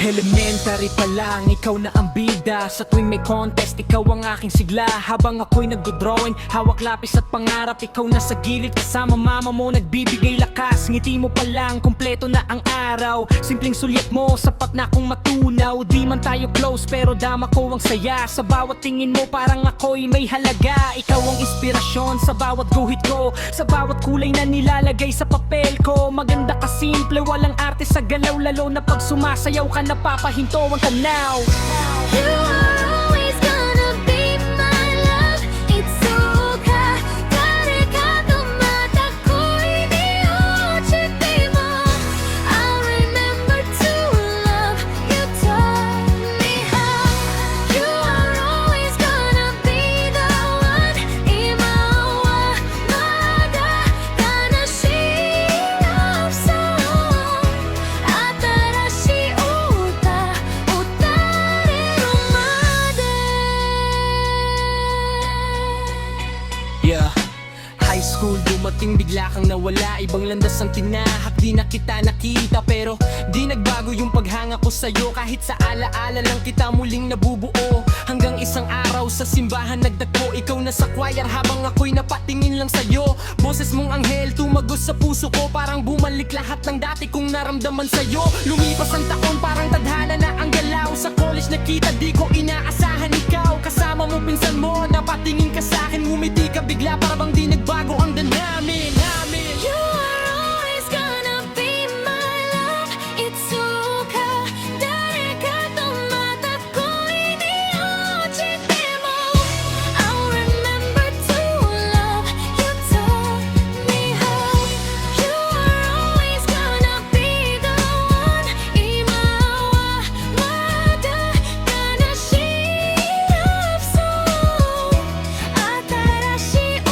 Elementary pa lang, ikaw na ang bida. Sa tuwing may contest, ikaw ang aking sigla. Habang ako'y nagdodrawing, hawak lapis at pangarap. Ikaw na sa gilid, kasama mama mo, nagbibigay lakas. Ngiti mo pa lang, kumpleto na ang araw. Simpleng sulyap mo, sapat na akong matunaw. Di man tayo close, pero dama ko ang saya. Sa bawat tingin mo, parang ako'y may halaga. Ikaw ang inspirasyon sa bawat guhit ko, sa bawat kulay na nilalagay sa papel ko. Maganda ka simple, walang arte sa galaw. Lalo na pag sumasayaw ka, napapahinto ang tanaw. You are always gonna be my love. Itsuka誰かとまた恋に落ちても I'll remember to love you. Taught me how. You are always gonna be the one. 今はまだ悲しいlove song. 新しい歌歌えるまで Yeah. High school, dumating bigla kang nawala. Ibang landas ang tinahak, di na kita nakita. Pero di nagbago yung paghanga ko sa'yo. Kahit sa alaala lang kita muling nabubuo. Hanggang isang araw sa simbahan nagdagpo. Ikaw na sa choir habang ako'y napatingin lang sa'yo. Boses mong anghel tumagos sa puso ko. Parang bumalik lahat ng dati kong naramdaman sa'yo. Lumipas ang taon, parang tadhana na ang galaw. Sa college nakita, di ko inaasahan ikaw. Kasama mo, pinsan mo, napatingin ka sa'kin. Ngumiti ka bigla, parang di nagbago ang danamin. You are always gonna be my love. Itsuka誰かとまた恋に落ちても I'll remember to love you. Taught me how. You are always gonna be the one. 今はまだ悲しいlove song. 新しい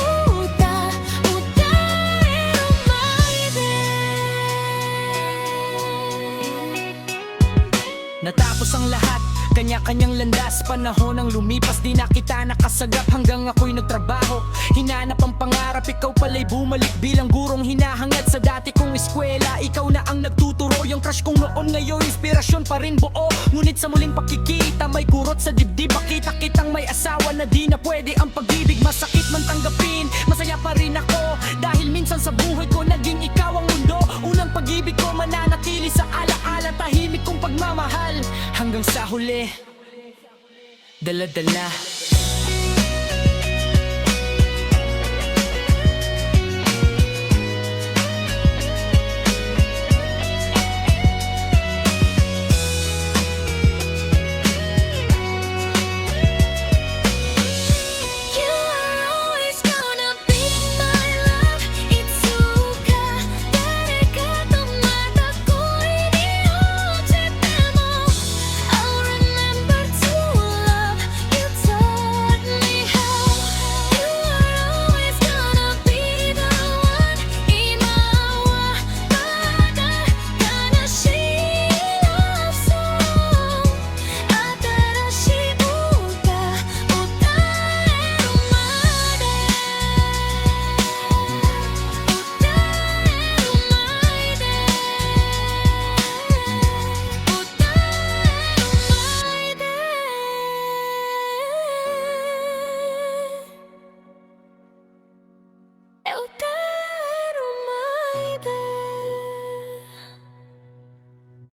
Natapos ang lahat, kanya-kanyang landas. Panahon ang lumipas, di na kita nakasagap. Hanggang ako'y nagtrabaho, hinanap ang pangarap. Ikaw pala'y bumalik bilang gurong hinahangad sa dati kong eskwela. Ikaw na ang nagtuturo, yung crush kong noon ngayon inspirasyon pa rin buo. Ngunit sa muling pagkikita, may kurot sa dibdib. Makita kitang may asawa na di na pwede ang pag-ibig. Masakit man tanggapin, masaya pa rin ako. Dahil minsan sa buhay ko, naging ikaw ang mundo. Unang pag-ibig ko mananatili sa alaala. Tahimik kong pagmamahal hanggang sa huli, dala-dala.